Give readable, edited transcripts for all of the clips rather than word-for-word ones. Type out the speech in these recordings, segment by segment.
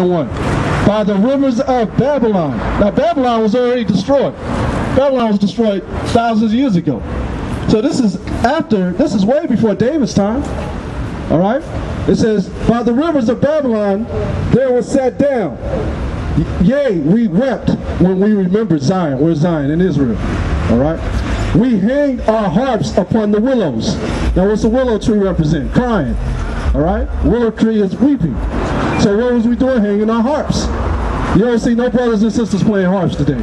1. By the rivers of Babylon. Now Babylon was already destroyed. Babylon was destroyed thousands of years ago. So this is way before David's time. All right? It says, by the rivers of Babylon, there was sat down. Yea, we wept when we remembered Zion. Where's Zion? In Israel. All right? We hanged our harps upon the willows. Now what's the willow tree represent? Crying. All right? Willow tree is weeping. So what was we doing? Hanging our harps. You don't see no brothers and sisters playing harps today.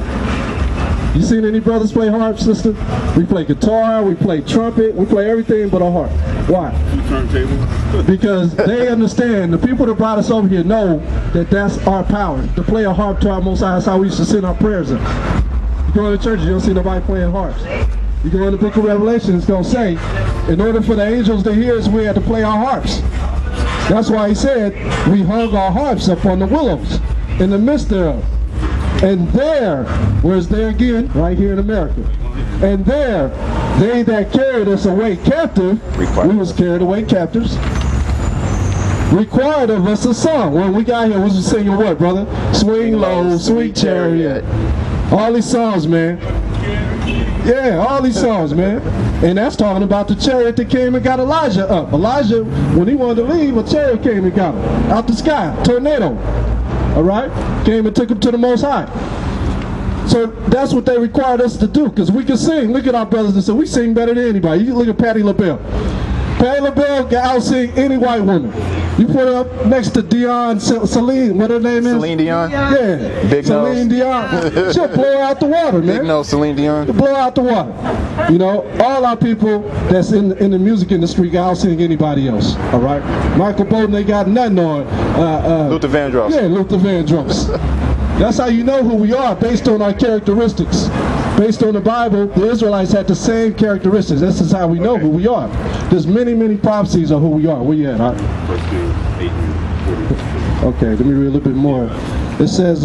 You seen any brothers play harps, sister? We play guitar, we play trumpet, we play everything but a harp. Why? Turntable. Because they understand, the people that brought us over here know that that's our power. To play a harp to our Most High, that's how we used to send our prayers up. You go to church, you don't see nobody playing harps. You go in the book of Revelation, it's going to say, in order for the angels to hear us, we had to play our harps. That's why he said, we hung our harps up on the willows, in the midst thereof. And there, where's there again? Right here in America. And there, they that carried us away captive, we was carried away captives, required of us a song. When we got here, we was singing what, brother? Swing low, sweet chariot. All these songs, man. Yeah, all these songs, man. And that's talking about the chariot that came and got Elijah up. Elijah, when he wanted to leave, a chariot came and got him. Out the sky, tornado. All right? Came and took him to the Most High. So that's what they required us to do, because we can sing. Look at our brothers and sisters. We sing better than anybody. You look at Patti LaBelle. Patti LaBelle can out-sing any white woman. You put her up next to Celine, what her name is? Celine Dion? Yeah. Big Celine nose. Dion. She'll blow her out the water, man. Big nose, Celine Dion. She'll blow her out the water. You know, all our people that's in the music industry can out-sing anybody else. All right? Michael Bolton, they got nothing on. Luther Vandross. Yeah, Luther Vandross. That's how you know who we are, based on our characteristics. Based on the Bible, the Israelites had the same characteristics. This is how we know who we are. There's many, many prophecies of who we are. Where you at, huh? Okay, let me read a little bit more. It says,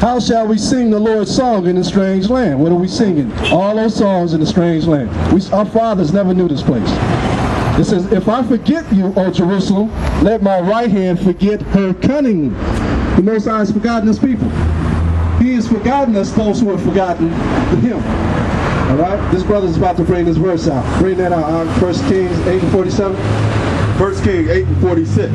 how shall we sing the Lord's song in a strange land? What are we singing? All those songs in a strange land. Our fathers never knew this place. It says, if I forget you, O Jerusalem, let my right hand forget her cunningly. The Most High has forgotten his people. He has forgotten us, those who have forgotten him. All right? This brother's about to bring this verse out. Bring that out. 1 Kings 8:47. 1 Kings 8:46.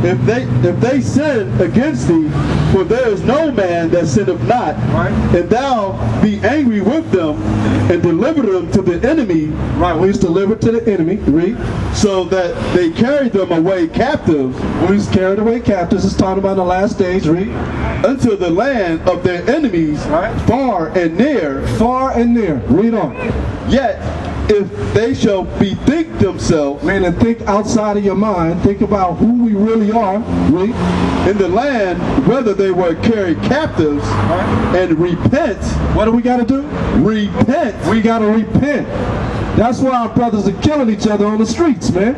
If they sin against thee, for there is no man that sinneth not, right, and thou be angry with them, and deliver them to the enemy, right, we was delivered to the enemy, read, so that they carried them away captives, we was carried away captives, it's talking about the last days, read, unto the land of their enemies, right, far and near, read on. Yet if they shall bethink themselves, man, and think outside of your mind, think about who we really are, read, in the land whether they were carried captives, right, and repent. What do we got to do? Repent. We got to repent. That's why our brothers are killing each other on the streets, man.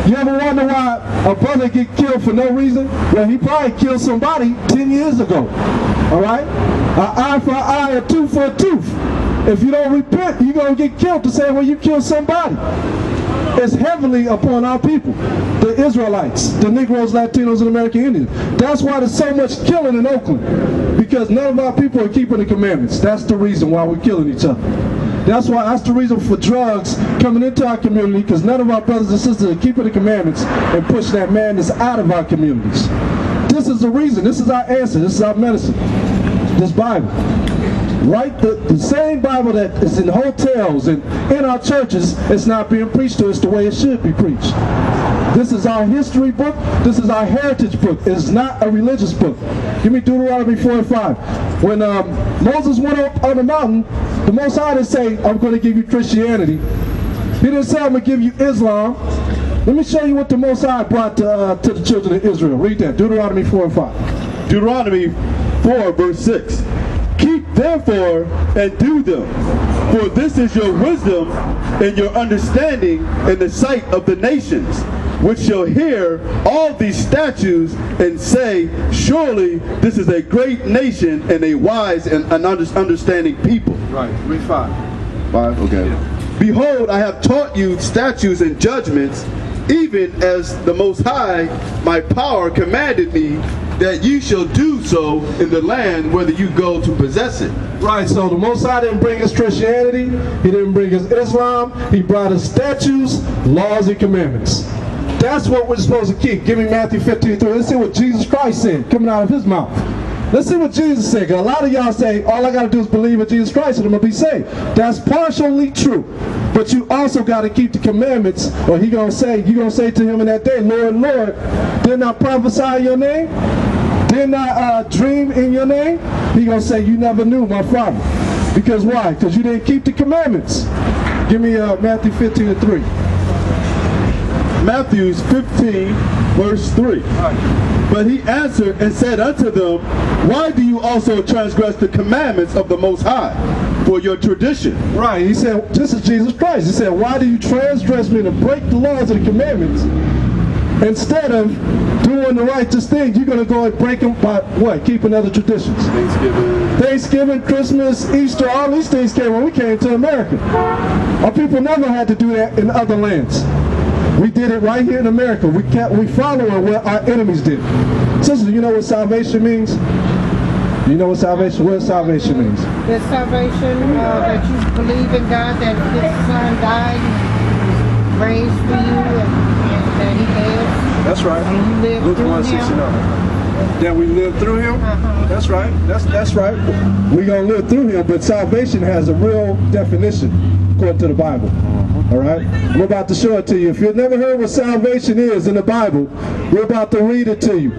You ever wonder why a brother get killed for no reason? Well, he probably killed somebody 10 years ago. All right? An eye for an eye, a tooth for a tooth. If you don't repent, you're going to get killed the same way you killed somebody. It's heavily upon our people, the Israelites, the Negroes, Latinos, and American Indians. That's why there's so much killing in Oakland, because none of our people are keeping the commandments. That's the reason why we're killing each other. That's the reason for drugs coming into our community, because none of our brothers and sisters are keeping the commandments and pushing that madness out of our communities. This is the reason. This is our answer. This is our medicine. This Bible. Right? The same Bible that is in hotels and in our churches, it's not being preached to us the way it should be preached. This is our history book. This is our heritage book. It's not a religious book. Give me Deuteronomy 4:5. When Moses went up on the mountain, the Most High didn't say, I'm going to give you Christianity. He didn't say, I'm going to give you Islam. Let me show you what the Most High brought to the children of Israel. Read that. Deuteronomy 4:5. Deuteronomy 4 verse 6. Keep therefore and do them, for this is your wisdom and your understanding in the sight of the nations, which shall hear all these statutes and say, surely this is a great nation and a wise and an understanding people. Right. Read 5. 5, okay. Yeah. Behold, I have taught you statutes and judgments even as the Most High, my power, commanded me, that ye shall do so in the land whither you go to possess it. Right, so the Most High didn't bring us Christianity, he didn't bring us Islam, he brought us statutes, laws, and commandments. That's what we're supposed to keep. Give me Matthew 15:3. Let's see what Jesus Christ said coming out of his mouth. Let's see what Jesus said, because a lot of y'all say, all I got to do is believe in Jesus Christ and I'm going to be saved. That's partially true. But you also got to keep the commandments, or you're going to say to him in that day, Lord, Lord, didn't I prophesy in your name? Didn't I dream in your name? He's going to say, you never knew my Father. Because why? Because you didn't keep the commandments. Give me Matthew 15:3. Matthew 15, verse 3. But he answered and said unto them, why do you also transgress the commandments of the Most High for your tradition? Right, he said, this is Jesus Christ. He said, why do you transgress me to break the laws of the commandments? Instead of doing the righteous thing, you're going to go and break them by what? Keeping other traditions. Thanksgiving, Christmas, Easter, all these things came when we came to America. Our people never had to do that in other lands. We did it right here in America. We following what our enemies did. Sister, you know what salvation means? You know what salvation means? The salvation that you believe in God, that His Son died and raised for you, and that He lives. That's right. And you live Luke through 1:69. That we live through Him. That's right. That's right. We're gonna live through Him, but salvation has a real definition according to the Bible. All right, we're about to show it to you. If you've never heard what salvation is in the Bible, we're about to read it to you.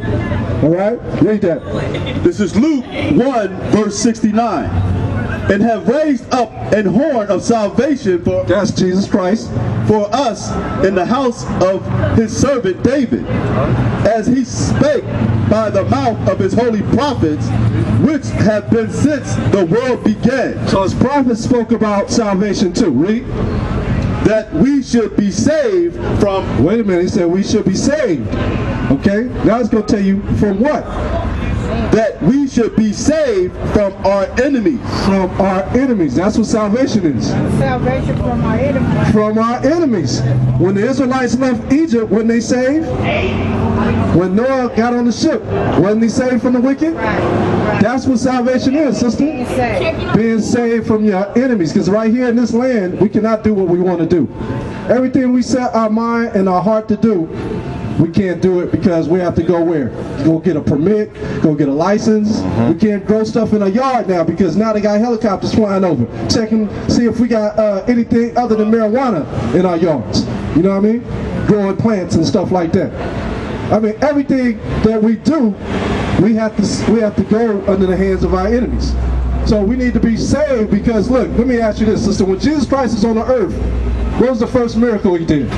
All right, read that. This is Luke 1, verse 69. And have raised up an horn of salvation for That's Jesus Christ. For us in the house of his servant David, as he spake by the mouth of his holy prophets, which have been since the world began. So his prophets spoke about salvation too. Read. That we should be saved from... Wait a minute, he said we should be saved. Okay, now it's going to tell you from what? That we should be saved from our enemies. From our enemies. That's what salvation is. Salvation from our enemies. From our enemies. When the Israelites left Egypt, weren't they saved? When Noah got on the ship, wasn't he saved from the wicked? Right. That's what salvation is, sister. Being saved. Being saved from your enemies. Because right here in this land, we cannot do what we want to do. Everything we set our mind and our heart to do, we can't do it because we have to go where? Go get a permit, go get a license. We can't grow stuff in our yard now because now they got helicopters flying over, checking, see if we got anything other than marijuana in our yards. You know what I mean? Growing plants and stuff like that. I mean, everything that we do, we have to go under the hands of our enemies. So we need to be saved because, look, let me ask you this, sister. When Jesus Christ is on the earth, what was the first miracle he did?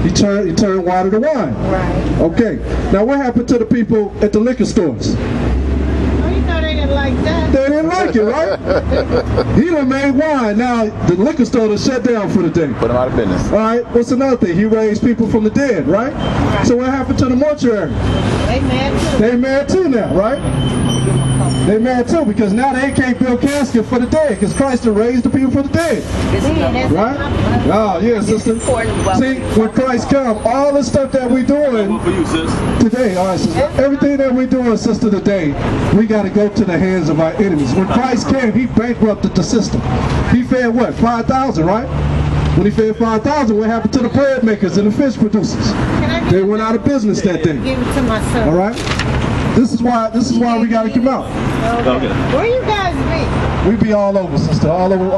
He turned water to wine. Right. Okay. Now what happened to the people at the liquor stores? Oh, you know they didn't like that. They didn't like it, right? He done made wine. Now the liquor store is shut down for the day. Put them out of business. All right. What's another thing? He raised people from the dead, right? So what happened to the mortuary? They mad too. They mad too now, right? They mad too because now they can't build casket for the dead because Christ has raised the people for the dead. Right? Oh, yeah, sister. See, when Christ comes, all the stuff that we're doing today, all right, sister, everything that we're doing, sister, today, we got to go to the hands of our enemies. When Christ came, he bankrupted the system. He fed what? 5,000, right? When he fed 5,000, what happened to the bread makers and the fish producers? They went out of business that day. Give it to my son. All right? This is why we got to come out. Okay. Where you guys be? We be all over, sister, all over.